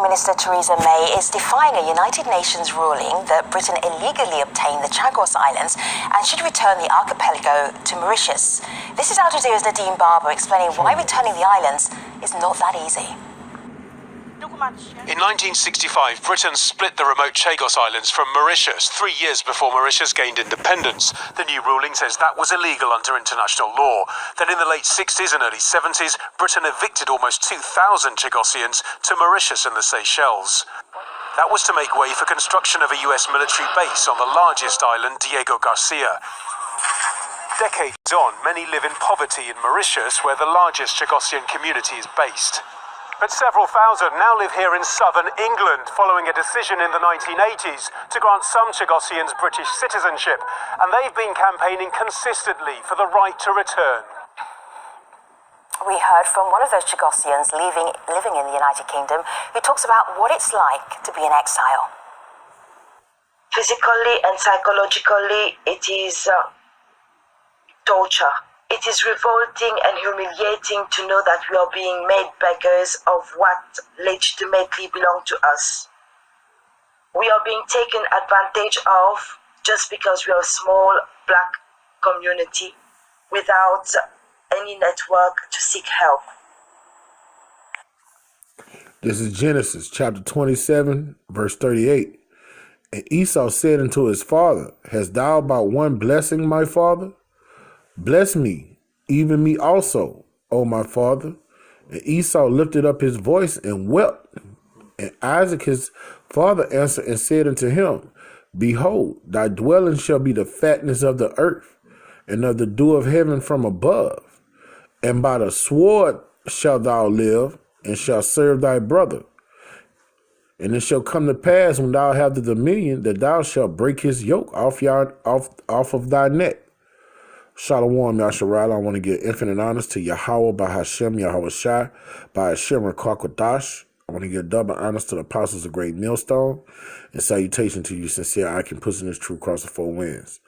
Minister Theresa May is defying a United Nations ruling that Britain illegally obtained the Caicos Islands and should return the archipelago to Mauritius. This is Al Jazeera's Nadine Barber explaining why returning the islands is not that easy. In 1965, Britain split the remote Caicos Islands from Mauritius 3 years before Mauritius gained independence. The new ruling says that was illegal under international law. Then in the late 60s and early 70s, Britain evicted almost 2,000 Caicosians to Mauritius and the Seychelles. That was to make way for construction of a US military base on the largest island, Diego Garcia. Decades on, many live in poverty in Mauritius, where the largest Caicosian community is based. But several thousand now live here in southern England, following a decision in the 1980s to grant some Caicosians British citizenship, and they've been campaigning consistently for the right to return. We heard from one of those Caicosians living in the United Kingdom, who talks about what it's like to be in exile. Physically and psychologically, it is torture. It is revolting and humiliating to know that we are being made beggars of what legitimately belongs to us. We are being taken advantage of just because we are a small black community without any network to seek help. This is Genesis chapter 27, verse 38. And Esau said unto his father, Hast thou about one blessing, my father? Bless me, even me also, O my father. And Esau lifted up his voice and wept. And Isaac his father answered and said unto him, Behold, thy dwelling shall be the fatness of the earth, and of the dew of heaven from above. And by the sword shalt thou live, and shalt serve thy brother. And it shall come to pass, when thou have the dominion, that thou shalt break his yoke off of thy neck. Shalom, Yasharal. I want to give infinite honors to Yahweh by Hashem, Yahweh Shai, by Hashem, Rakwakadash. I want to give double honors to the apostles of Great Millstone, and salutation to you, sincere I can push in this true across the four winds.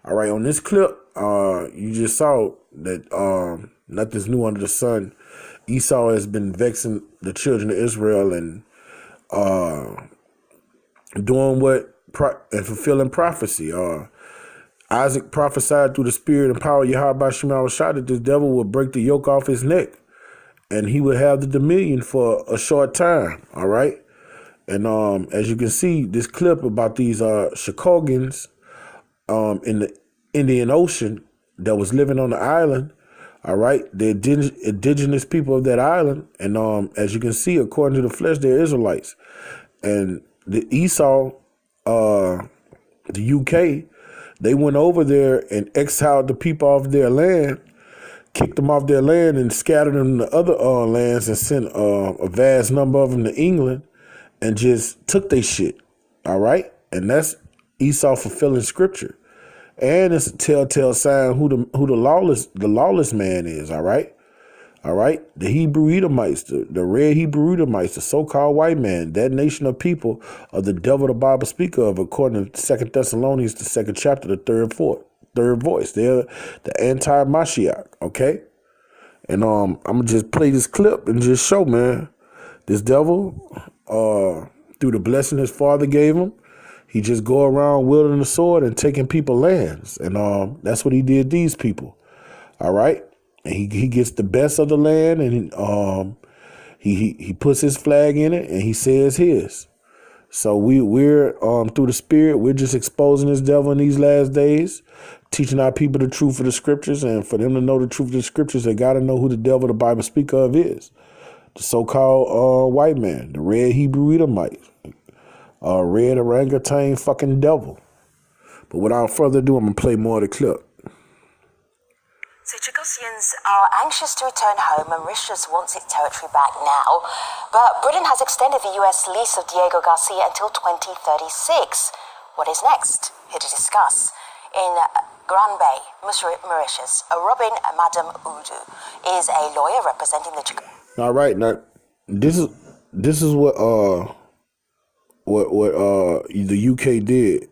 All right, on this clip, you just saw that nothing's new under the sun. Esau has been vexing the children of Israel and doing and fulfilling prophecy. Isaac prophesied through the spirit and power of Yahweh Shema Shai that this devil would break the yoke off his neck, and he would have the dominion for a short time. All right. And as you can see, this clip about these Shikogans in the Indian Ocean that was living on the island. All right. The indigenous people of that island. And as you can see, according to the flesh, they're Israelites. And the Esau, the UK, they went over there and exiled the people off their land, kicked them off their land and scattered them to other lands and sent a vast number of them to England and just took their shit. All right. And that's Esau fulfilling scripture. And it's a telltale sign who the lawless man is. All right. All right. The Hebrew Edomites, the red Hebrew Edomites, the so-called white man, that nation of people of the devil the Bible speak of, according to 2 Thessalonians, the 2nd chapter, the third voice. They're the anti-Mashiach. Okay. And I'm going to just play this clip and just show, man, this devil, through the blessing his father gave him, he just go around wielding the sword and taking people lands. And that's what he did these people. All right. And he gets the best of the land, and he puts his flag in it, and he says his. So we're through the spirit, we're just exposing this devil in these last days, teaching our people the truth of the scriptures, and for them to know the truth of the scriptures, they got to know who the devil the Bible speak of is. The so-called white man, the red Hebrew Edomite, red orangutan fucking devil. But without further ado, I'm going to play more of the clip. So Caicosians are anxious to return home, and Mauritius wants its territory back now. But Britain has extended the US lease of Diego Garcia until 2036. What is next? Here to discuss. In Grand Bay, Mauritius, Robin Madam Udu is a lawyer representing the All right, now this is what the UK did.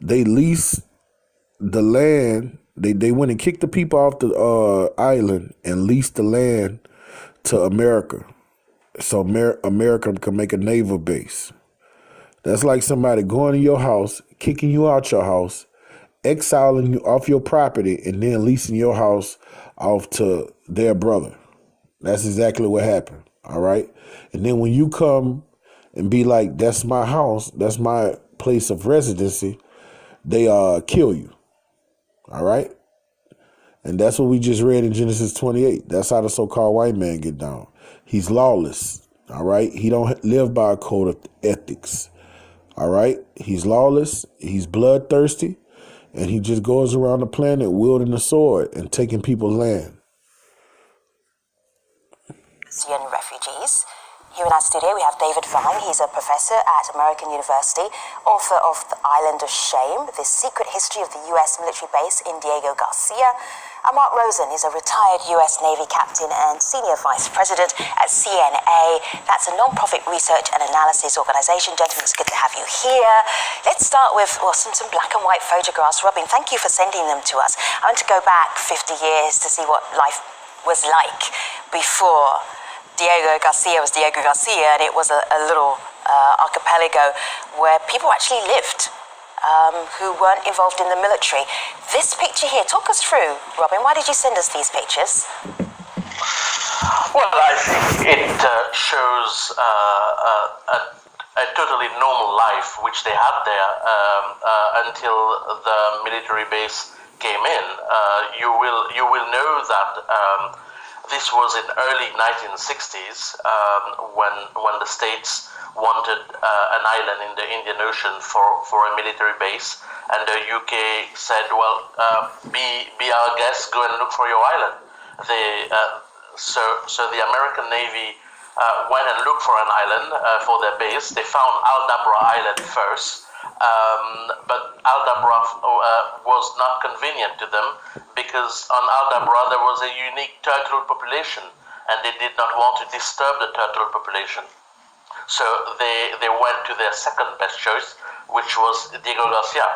They leased the land. They went and kicked the people off the island and leased the land to America. so America can make a naval base. That's like somebody going to your house, kicking you out your house, exiling you off your property, and then leasing your house off to their brother. That's exactly what happened. All right. And then when you come and be like, that's my house, that's my place of residency, they kill you. All right. And that's what we just read in Genesis 28. That's how the so-called white man get down. He's lawless. All right. He don't live by a code of ethics. All right. He's lawless. He's bloodthirsty. And he just goes around the planet wielding a sword and taking people's land. Syrian refugees. Here in our studio we have David Vine. He's a professor at American University, author of The Island of Shame, The Secret History of the U.S. Military Base in Diego Garcia. And Mark Rosen is a retired U.S. Navy captain and senior vice president at CNA. That's a non-profit research and analysis organization. Gentlemen, it's good to have you here. Let's start with some black and white photographs. Robin, thank you for sending them to us. I want to go back 50 years to see what life was like before Diego Garcia was Diego Garcia, and it was a little archipelago where people actually lived who weren't involved in the military. This picture here, talk us through, Robin, why did you send us these pictures? Well, I think it shows a totally normal life which they had there until the military base came in. You will know that this was in early 1960s when the States wanted an island in the Indian Ocean for a military base, and the UK said, well, be our guest, go and look for your island. So the American Navy went and looked for an island for their base. They found Aldabra Island first, but Aldabra was not convenient to them because on Aldabra there was a unique turtle population, and they did not want to disturb the turtle population. So they went to their second best choice, which was Diego Garcia,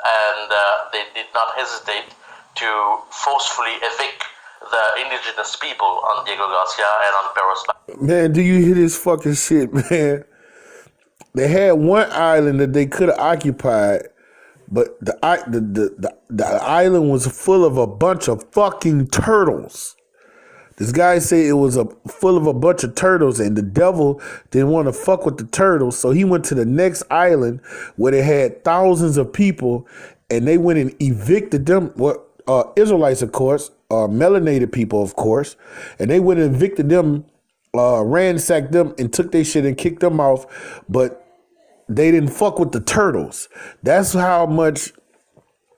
and they did not hesitate to forcefully evict the indigenous people on Diego Garcia and on Perros. Man, do you hear this fucking shit, man? They had one island that they could have occupied, but the island was full of a bunch of fucking turtles. This guy said it was full of a bunch of turtles, and the devil didn't want to fuck with the turtles, so he went to the next island where they had thousands of people, and they went and evicted them. Israelites, of course, melanated people, of course, and they went and evicted them, ransacked them, and took their shit and kicked them off, but they didn't fuck with the turtles. That's how much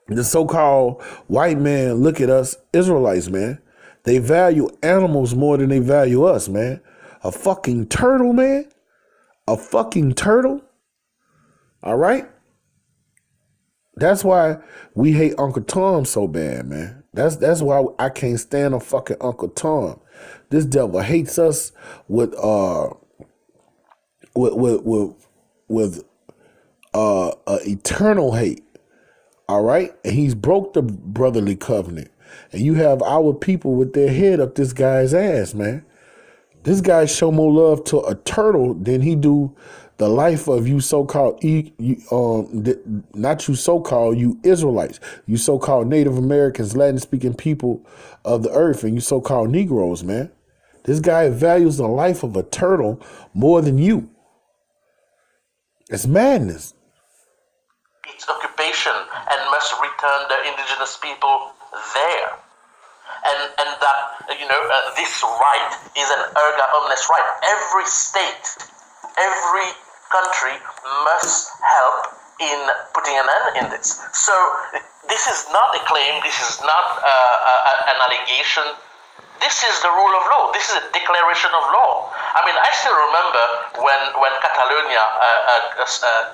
the so-called white man look at us Israelites, man. They value animals more than they value us, man. A fucking turtle, man. A fucking turtle. All right? That's why we hate Uncle Tom so bad, man. That's why I can't stand a fucking Uncle Tom. This devil hates us with eternal hate. All right? And he's broke the brotherly covenant. And you have our people with their head up this guy's ass, man. This guy show more love to a turtle than he do the life of you so-called, not you so-called, you Israelites, you so-called Native Americans, Latin-speaking people of the earth, and you so-called Negroes, man. This guy values the life of a turtle more than you. It's madness. Its occupation and must return the indigenous people there, and that this right is an erga omnes right. Every state, every country must help in putting an end in this. So this is not a claim. This is not an allegation. This is the rule of law. This is a declaration of law. I mean, I still remember when Catalonia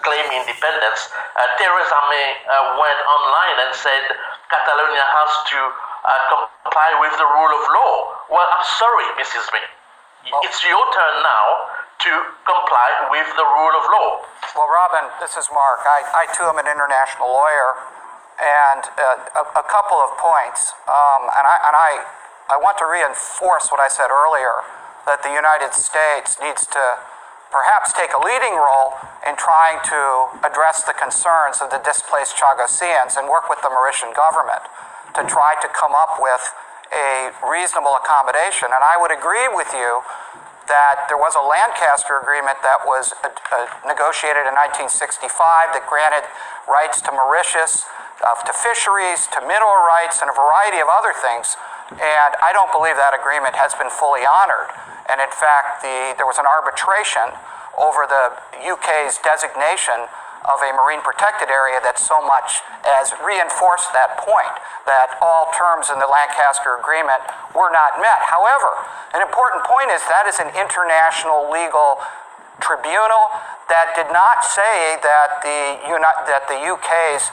claimed independence, Theresa May went online and said Catalonia has to comply with the rule of law. Well, I'm sorry, Mrs. May. It's your turn now to comply with the rule of law. Well, Robin, this is Mark. I too am an international lawyer, and a couple of points. And I want to reinforce what I said earlier. that the United States needs to perhaps take a leading role in trying to address the concerns of the displaced Chagossians and work with the Mauritian government to try to come up with a reasonable accommodation. And I would agree with you that there was a Lancaster agreement that was negotiated in 1965 that granted rights to Mauritius, to fisheries, to mineral rights, and a variety of other things. And I don't believe that agreement has been fully honored. And in fact, there was an arbitration over the UK's designation of a marine protected area that so much as reinforced that point, that all terms in the Lancaster Agreement were not met. However, an important point is that is an international legal tribunal that did not say that the UK's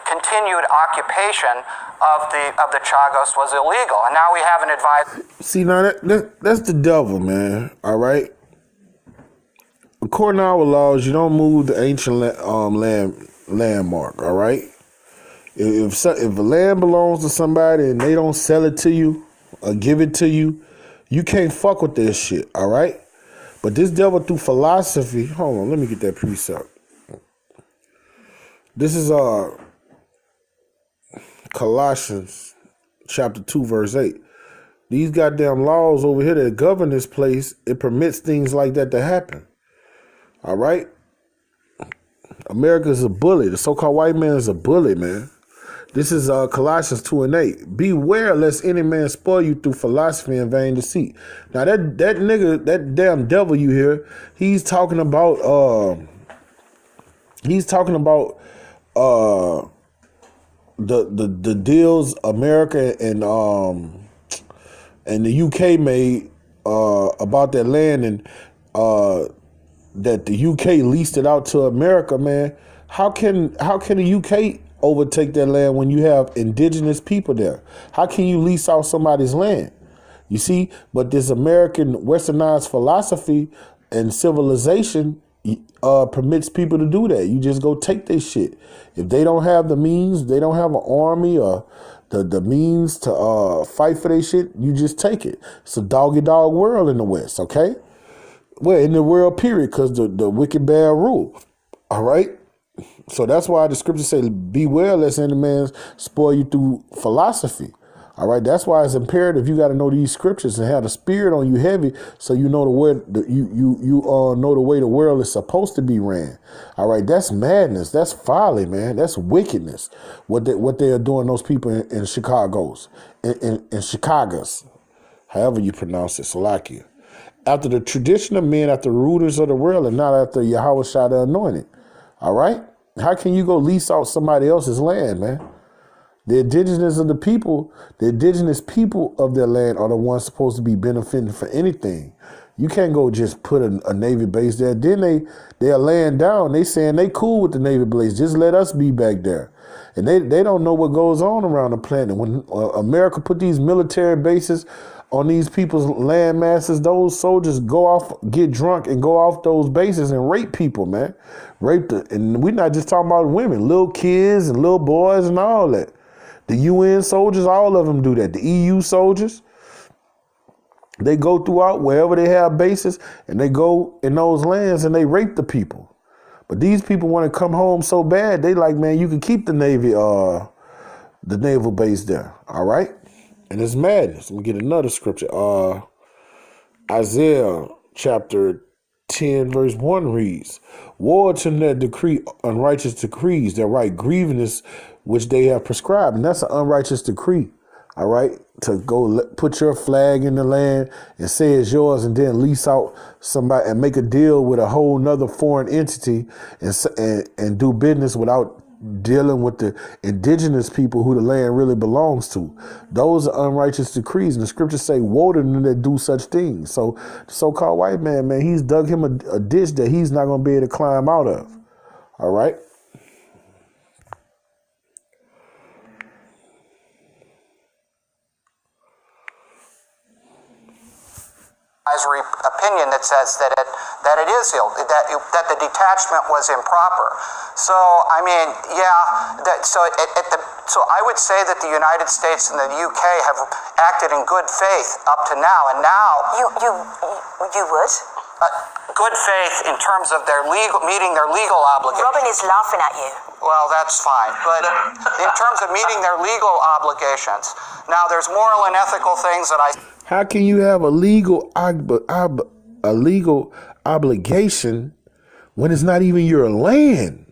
continued occupation of the Chagos was illegal, and now we have an advisory. See, now that's the devil, man. All right. According to our laws, you don't move the ancient landmark. All right. If a land belongs to somebody and they don't sell it to you or give it to you, you can't fuck with this shit. All right. But this devil through philosophy. Hold on, let me get that precept. This is Colossians chapter 2, verse 8. These goddamn laws over here that govern this place, it permits things like that to happen. All right? America is a bully. The so-called white man is a bully, man. This is Colossians 2 and 8. Beware lest any man spoil you through philosophy and vain deceit. Now that nigga, that damn devil you hear, he's talking about the deals America and the UK made about that land, and that the UK leased it out to America, man. How can the UK overtake that land when you have indigenous people there? How can you lease out somebody's land? You see, but this American westernized philosophy and civilization permits people to do that. You just go take their shit. If they don't have the means, they don't have an army or the means to fight for their shit, you just take it. It's a dog-eat-dog world in the West, okay? Well, in the world, period, because the wicked bad rule. All right? So that's why the scriptures say, beware lest any man spoil you through philosophy. All right, that's why it's imperative you got to know these scriptures and have the spirit on you heavy, so you know know the way the world is supposed to be ran. All right, that's madness, that's folly, man, that's wickedness. What they are doing, those people in Chicago's, in Chicago's, however you pronounce it, Salakia, after the tradition of men, after the rulers of the world, and not after Yahweh Shah the Anointed. All right, how can you go lease out somebody else's land, man? The indigenous people of their land are the ones supposed to be benefiting for anything. You can't go just put a Navy base there. Then they're laying down. They saying they cool with the Navy base. Just let us be back there. And they don't know what goes on around the planet. When America put these military bases on these people's land masses, those soldiers go off, get drunk, and go off those bases and rape people, man. And we're not just talking about women, little kids and little boys and all that. The UN soldiers, all of them do that. The EU soldiers, they go throughout wherever they have bases, and they go in those lands and they rape the people. But these people want to come home so bad, they like, man, you can keep the Navy, the naval base there. All right? And it's madness. Let me get another scripture. Isaiah chapter 10 verse 1 reads, woe to them that decree unrighteous decrees, that write grievous which they have prescribed. And that's an unrighteous decree, all right, to go put your flag in the land and say it's yours, and then lease out somebody and make a deal with a whole nother foreign entity and do business without dealing with the indigenous people who the land really belongs to. Those are unrighteous decrees, and the scriptures say, woe to them that do such things. So the so-called white man, he's dug him a ditch that he's not going to be able to climb out of. All right? advisory opinion that says that it is that the detachment was improper. So I mean, so I would say that the United States and the UK have acted in good faith up to now, and now You would? good faith in terms of meeting their legal obligations. Robin is laughing at you. Well, that's fine, but in terms of meeting their legal obligations, now there's moral and ethical things that How can you have a legal obligation when it's not even your land?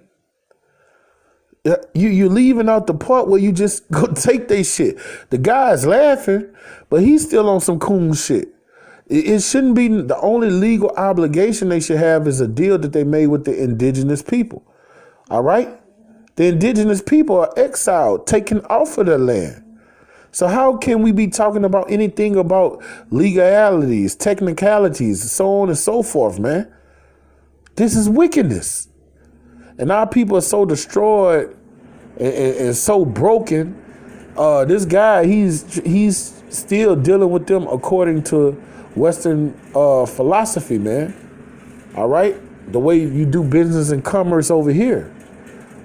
You're leaving out the part where you just go take their shit. The guy's laughing, but he's still on some coon shit. It shouldn't be the only legal obligation they should have is a deal that they made with the indigenous people. All right? The indigenous people are exiled, taken off of their land. So how can we be talking about anything about legalities, technicalities, so on and so forth, man? This is wickedness. And our people are so destroyed and so broken. This guy, he's still dealing with them according to Western philosophy, man. All right? The way you do business and commerce over here.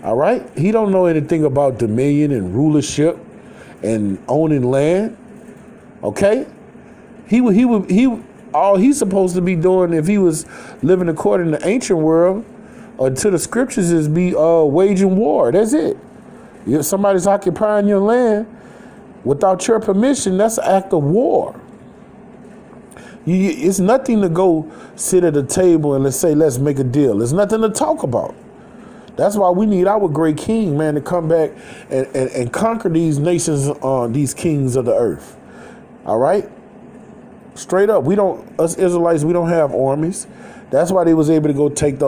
All right? He don't know anything about dominion and rulership and owning land. Okay? All he's supposed to be doing if he was living according to the ancient world or to the scriptures is be waging war. That's it. If somebody's occupying your land without your permission, that's an act of war. It's nothing to go sit at a table and let's make a deal. There's nothing to talk about. That's why we need our great king, man, to come back and conquer these nations, these kings of the earth. All right? Straight up, us Israelites, we don't have armies. That's why they was able to go take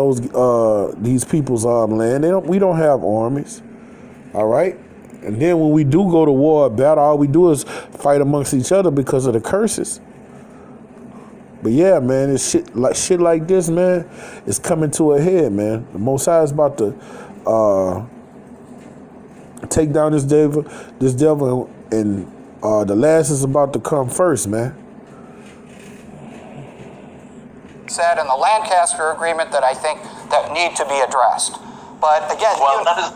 these people's land. We don't have armies. All right? And then when we do go to war or battle, all we do is fight amongst each other because of the curses. But yeah, man, it's shit like this, man, is coming to a head, man. The Most High is about to take down this devil, and the last is about to come first, man. Said in the Lancaster Agreement that I think that need to be addressed. But again, go ahead.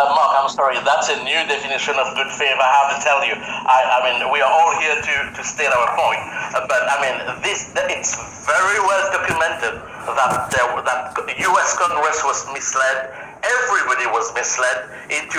Mark, I'm sorry. That's a new definition of good faith. I have to tell you. I mean, we are all here to state our point. But I mean, it's very well documented that the U.S. Congress was misled. Everybody was misled into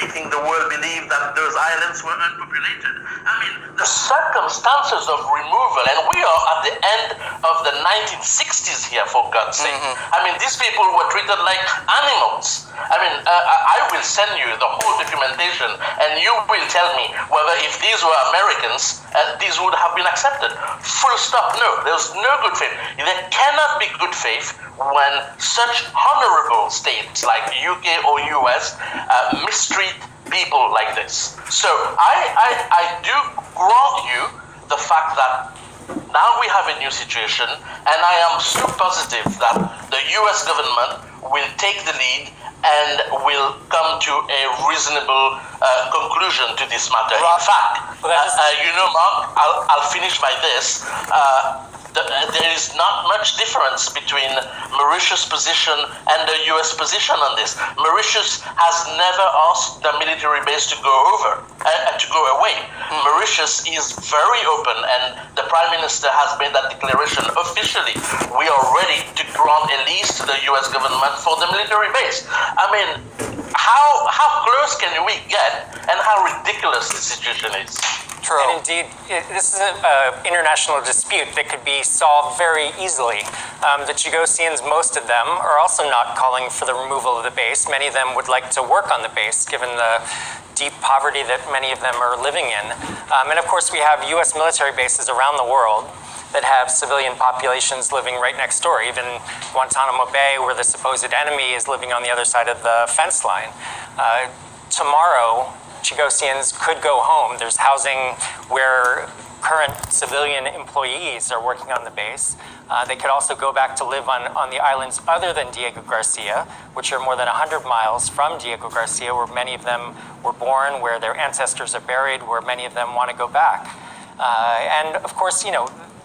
making the world believe that those islands were unpopulated. I mean, the circumstances of removal, and we are at the end of the 1960s here, for God's sake. I mean, these people were treated like animals. I mean, I will send you the whole documentation, and you will tell me whether if these were Americans, these would have been accepted. Full stop. No, there's no good faith. There cannot be good faith when such honorable states like UK or US mistreat people like this. So I do grant you the fact that now we have a new situation, and I am so positive that the US government will take the lead and will come to a reasonable conclusion to this matter. In fact, Mark, I'll finish by this. There is not much difference between Mauritius' position and the U.S. position on this. Mauritius has never asked the military base to go away. Mauritius is very open, and the Prime Minister has made that declaration officially. We are ready to grant a lease to the U.S. government for the military base. I mean, how close can we get, and how ridiculous the situation is? True. And indeed, this is an international dispute that could be solved very easily. The Chagossians, most of them, are also not calling for the removal of the base. Many of them would like to work on the base, given the deep poverty that many of them are living in. And of course, we have U.S. military bases around the world that have civilian populations living right next door. Even Guantanamo Bay, where the supposed enemy is living on the other side of the fence line. Tomorrow, Chagossians could go home. There's housing where current civilian employees are working on the base. They could also go back to live on the islands other than Diego Garcia, which are more than 100 miles from Diego Garcia, where many of them were born, where their ancestors are buried, where many of them want to go back. And of course,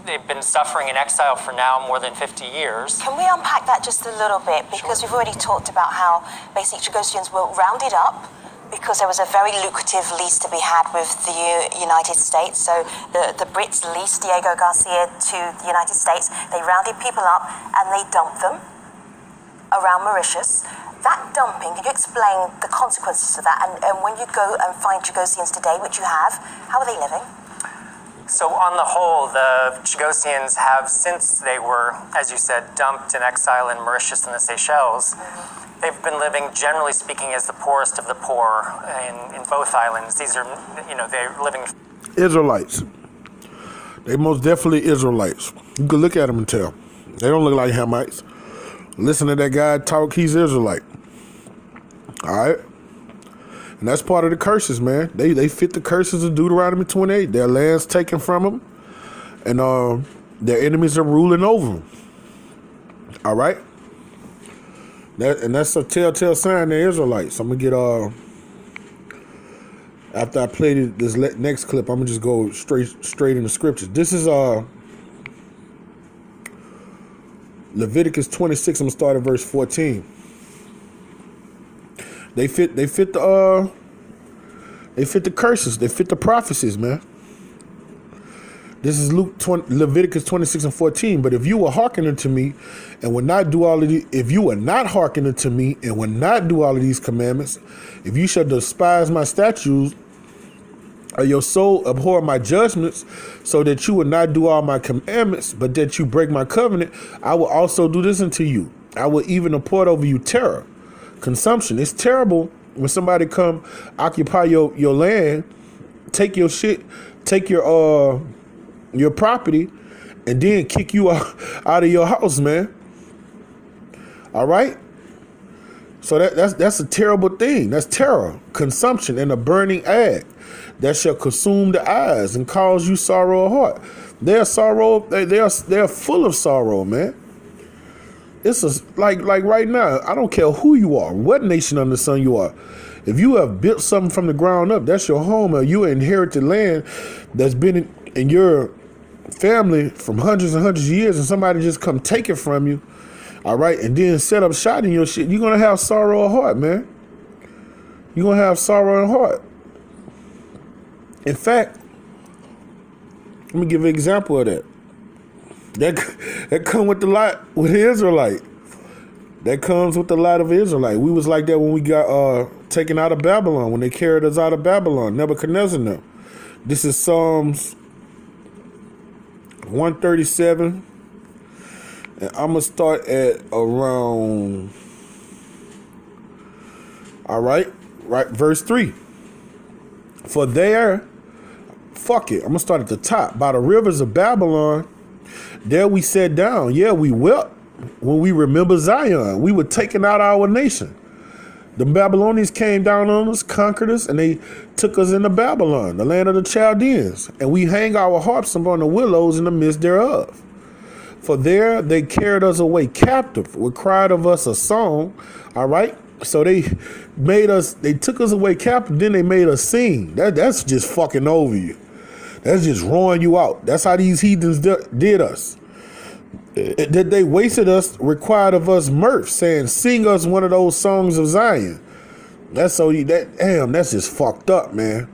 they've been suffering in exile for now more than 50 years. Can we unpack that just a little bit? Because we've already talked about how basically Chagosians were rounded up because there was a very lucrative lease to be had with the United States. So the Brits leased Diego Garcia to the United States. They rounded people up and they dumped them around Mauritius. That dumping, can you explain the consequences of that? And when you go and find Chagosians today, which you have, how are they living? So on the whole, the Chagosians have, since they were, as you said, dumped in exile in Mauritius and the Seychelles, they've been living, generally speaking, as the poorest of the poor in both islands. These are, they're living... Israelites. They most definitely Israelites. You can look at them and tell. They don't look like Hamites. Listen to that guy talk, he's Israelite. All right? And that's part of the curses, man. They fit the curses of Deuteronomy 28. Their land's taken from them, and their enemies are ruling over them. All right? That's a telltale sign they're Israelites. I'm going to get, after I play this next clip, I'm going to just go straight in the scriptures. This is Leviticus 26, I'm going to start at verse 14. They fit the curses. They fit the prophecies, man. This is Leviticus 26 and 14. But if you were hearkening to me and would not do all of these, if you were not hearkening to me and would not do all of these commandments, if you shall despise my statutes, or your soul abhor my judgments, so that you would not do all my commandments, but that you break my covenant, I will also do this unto you. I will even import over you terror. Consumption. It's terrible when somebody come occupy your land, take your shit, take your property, and then kick you out of your house, man. All right? So that's a terrible thing. That's terror, consumption, and a burning ag that shall consume the eyes and cause you sorrow of heart. They're full of sorrow, man. It's like right now, I don't care who you are, what nation under the sun you are. If you have built something from the ground up, that's your home, or you inherited land that's been in your family from hundreds and hundreds of years, and somebody just come take it from you, all right, and then set up shot in your shit, you're going to have sorrow of heart, man. You're going to have sorrow in heart. In fact, let me give an example of that. That come with the lot with the Israelite. That comes with the lot of Israelite. We was like that when we got taken out of Babylon, when they carried us out of Babylon, Nebuchadnezzar now. This is Psalms 137. And I'm going to start at around, all right, verse 3. For there, fuck it, I'm going to start at the top. By the rivers of Babylon, there we sat down. Yeah, we wept when we remember Zion. We were taking out our nation. The Babylonians came down on us, conquered us, and they took us into Babylon, the land of the Chaldeans. And we hang our harps upon the willows in the midst thereof. For there they carried us away captive, required of us a song. All right. So they took us away captive, then they made us sing. That's just fucking over you. That's just rowing you out. That's how these heathens did us. That they wasted us, required of us mirth, saying, sing us one of those songs of Zion. That's just fucked up, man.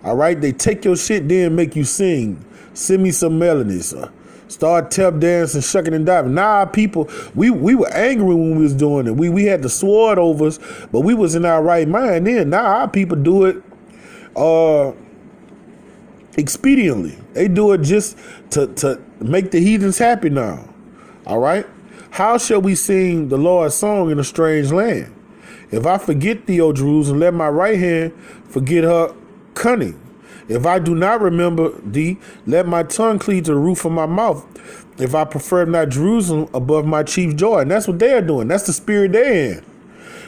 All right, they take your shit, then make you sing. Send me some melodies. Start tap dancing, shucking and diving. Nah, people, we were angry when we was doing it. We had the sword over us, but we was in our right mind then. Now our people do it expediently. They do it just to make the heathens happy now. All right? How shall we sing the Lord's song in a strange land? If I forget thee, O Jerusalem, let my right hand forget her cunning. If I do not remember thee, let my tongue cleave to the roof of my mouth. If I prefer not Jerusalem above my chief joy. And that's what they're doing. That's the spirit they're in.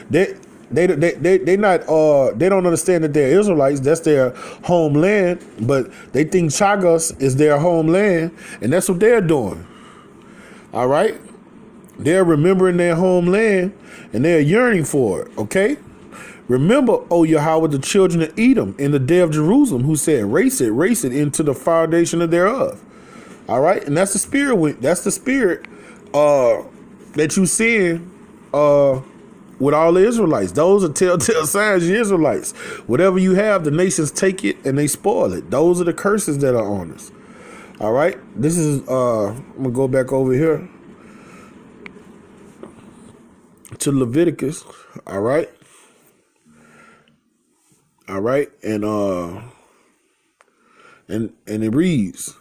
They don't understand that they're Israelites. That's their homeland, but they think Chagos is their homeland, and that's what they're doing. All right? They're remembering their homeland, and they're yearning for it, okay? Remember, O Yahweh, the children of Edom in the day of Jerusalem, who said, race it into the foundation of thereof. All right, and that's the spirit. That's the spirit that you seeing with all the Israelites. Those are telltale signs, you Israelites. Whatever you have, the nations take it and they spoil it. Those are the curses that are on us. All right, this is I'm gonna go back over here to Leviticus. All right, and it reads,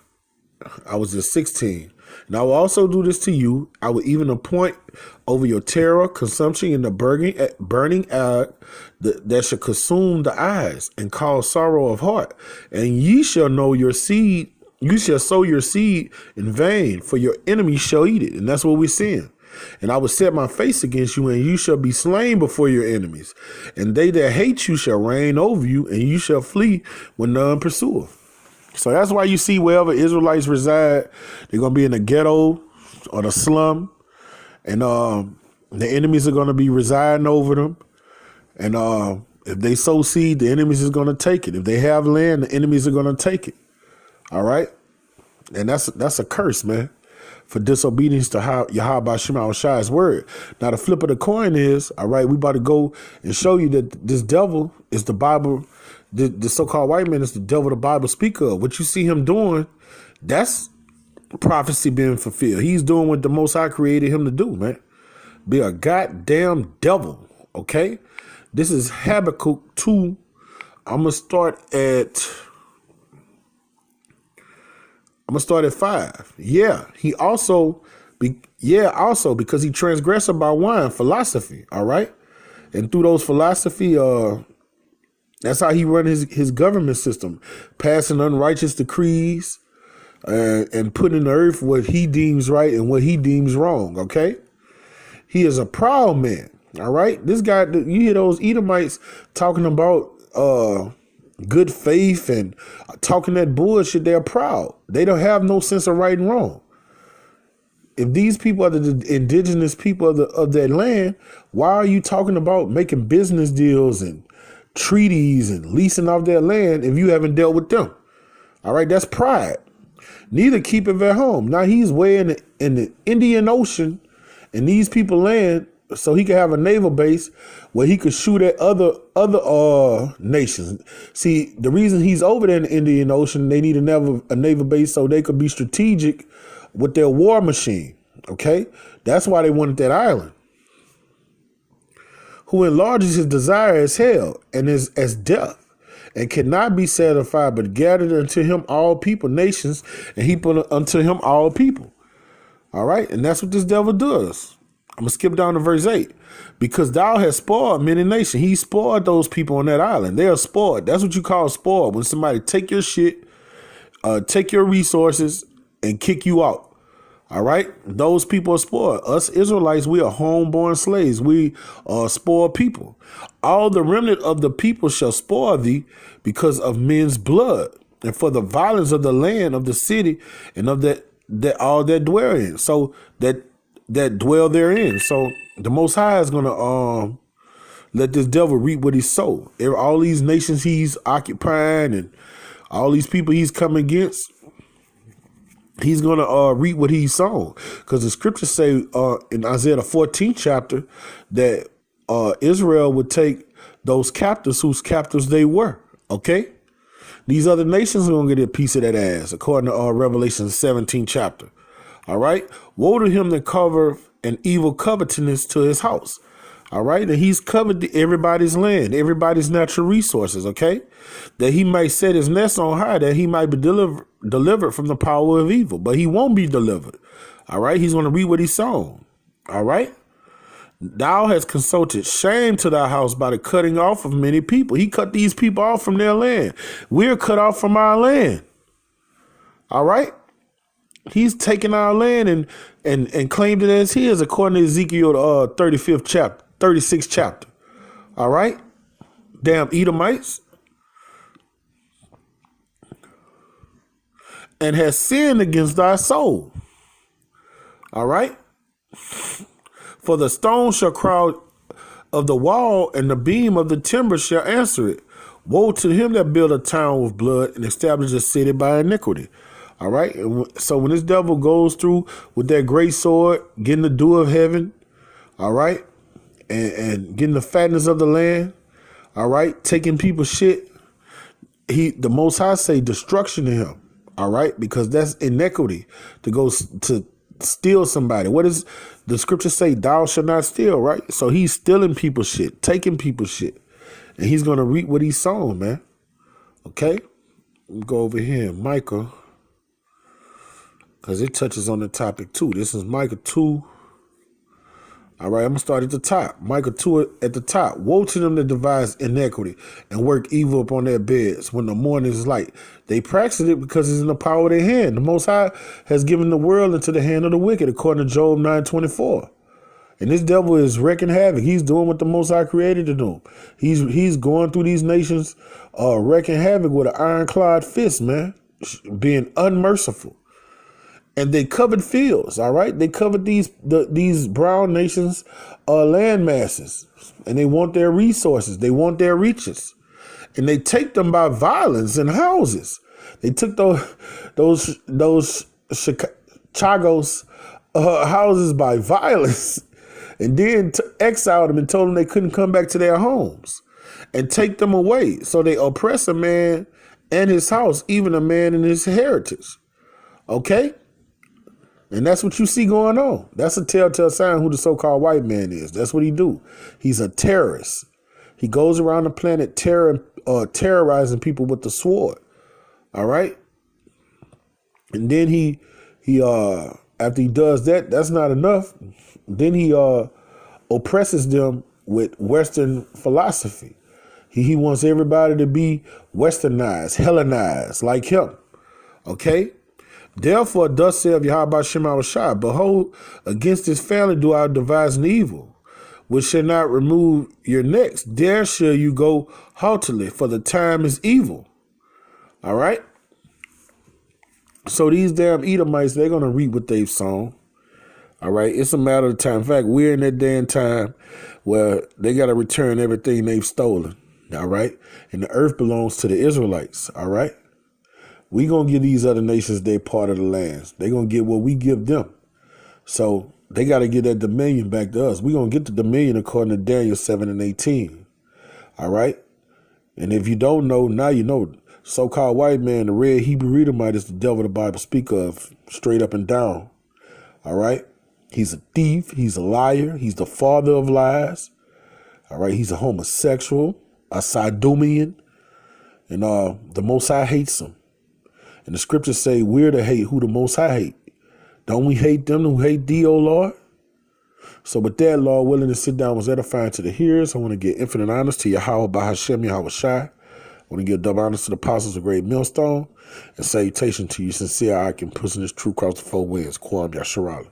I was in 16. And I will also do this to you. I will even appoint over your terror, consumption, and the burning ague that shall consume the eyes and cause sorrow of heart. And ye shall know your seed. You shall sow your seed in vain, for your enemy shall eat it. And that's what we're seeing. And I will set my face against you, and you shall be slain before your enemies. And they that hate you shall reign over you, and you shall flee when none pursueth. So that's why you see wherever Israelites reside, they're going to be in the ghetto or the slum. And the enemies are going to be residing over them. And if they sow seed, the enemies is going to take it. If they have land, the enemies are going to take it. All right? And that's a curse, man, for disobedience to Yahweh Shema Shai's word. Now, the flip of the coin is, all right, we about to go and show you that this devil is the Bible. The so-called white man is the devil the Bible speak of. What you see him doing, that's prophecy being fulfilled. He's doing what the Most High created him to do, man. Be a goddamn devil, okay? This is Habakkuk 2. I'm going to start at 5. Also because he transgressed by wine, philosophy, all right? And through those philosophy, that's how he run his government system, passing unrighteous decrees and putting in the earth what he deems right and what he deems wrong, okay? He is a proud man, all right? This guy, you hear those Edomites talking about good faith and talking that bullshit, they're proud. They don't have no sense of right and wrong. If these people are the indigenous people of that land, why are you talking about making business deals and treaties and leasing off their land if you haven't dealt with them? All right, that's pride. Neither keep it at home. Now he's way in the Indian Ocean and these people land so he could have a naval base where he could shoot at other nations. See, the reason he's over there in the Indian Ocean, they need a naval base so they could be strategic with their war machine. Okay, that's why they wanted that island. Who enlarges his desire as hell and is as death, and cannot be satisfied, but gathered unto him all people, nations, and he put unto him all people. All right, and that's what this devil does. I'm going to skip down to verse 8. Because thou hast spoiled many nations. He spoiled those people on that island. They are spoiled. That's what you call spoiled. When somebody take your shit, take your resources, and kick you out. All right? Those people are spoiled. Us Israelites, we are homeborn slaves. We are spoiled people. All the remnant of the people shall spoil thee because of men's blood, and for the violence of the land, of the city, and of that all that dwell in. So that dwell therein. So the Most High is gonna let this devil reap what he sowed. All these nations he's occupying and all these people he's come against, he's gonna reap what he sown. Because the scriptures say in Isaiah the 14th chapter that Israel would take those captives whose captives they were. Okay, these other nations are gonna get a piece of that ass, according to Revelation 17th chapter. All right. Woe to him that cover an evil covetousness to his house. All right. And he's covered everybody's land, everybody's natural resources. OK, that he might set his nest on high, that he might be delivered from the power of evil. But he won't be delivered. All right. He's going to reap what he sown. All right. Thou hast consulted shame to thy house by the cutting off of many people. He cut these people off from their land. We're cut off from our land. All right. He's taken our land and claimed it as his, according to Ezekiel 36th chapter. All right? Damn Edomites. And has sinned against thy soul. All right? For the stone shall crowd of the wall, and the beam of the timber shall answer it. Woe to him that build a town with blood and establish a city by iniquity. All right. So when this devil goes through with that great sword, getting the dew of heaven, all right, and getting the fatness of the land, all right, taking people's shit, the Most High say destruction to him, all right, because that's inequity to go to steal somebody. What does the scripture say? Thou shalt not steal, right? So he's stealing people's shit, taking people's shit, and he's going to reap what he's sown, man. Okay? Let me go over here, Micah, because it touches on the topic too. This is Micah 2. All right, I'm going to start at the top. Micah 2 at the top. Woe to them that devise iniquity and work evil upon their beds when the morning is light. They practice it because it's in the power of their hand. The Most High has given the world into the hand of the wicked, according to Job 9:24. And this devil is wreaking havoc. He's doing what the Most High created to do. He's going through these nations, wreaking havoc with an ironclad fist, man, being unmerciful. And they covered fields, all right? They covered these brown nations' land masses, and they want their resources. They want their riches. And they take them by violence in houses. They took those Chagos houses by violence and then exiled them and told them they couldn't come back to their homes and take them away. So they oppress a man and his house, even a man and his heritage. Okay? And that's what you see going on. That's a telltale sign who the so-called white man is. That's what he do. He's a terrorist. He goes around the planet terrorizing people with the sword. All right? And then he after he does that, that's not enough. Then he oppresses them with Western philosophy. He wants everybody to be westernized, Hellenized, like him. Okay? Therefore, thus saith Yahweh Shema Shah, behold, against this family do I devise an evil, which shall not remove your necks. There shall you go haughtily, for the time is evil. All right? So these damn Edomites, they're going to reap what they've sown. All right? It's a matter of time. In fact, we're in that damn time where they got to return everything they've stolen. All right? And the earth belongs to the Israelites. All right? We going to give these other nations their part of the lands. They're going to get what we give them. So they got to get that dominion back to us. We're going to get the dominion according to Daniel 7:18. All right? And if you don't know, now you know. So-called white man, the red Hebrew Edomite, is the devil the Bible speak of, straight up and down. All right? He's a thief. He's a liar. He's the father of lies. All right? He's a homosexual, a Sodomian. And the Most High hates him. And the scriptures say we're to hate who the Most High hate. Don't we hate them who hate thee, O Lord? So with that, Lord willing to sit down was edifying to the hearers. I want to give infinite honors to Yahweh Bahashem, Yahweh Shai. I want to give double honors to the apostles of Great Millstone. And salutation to you, sincere I can pushing this truth across the four winds. Kwam Yasharala.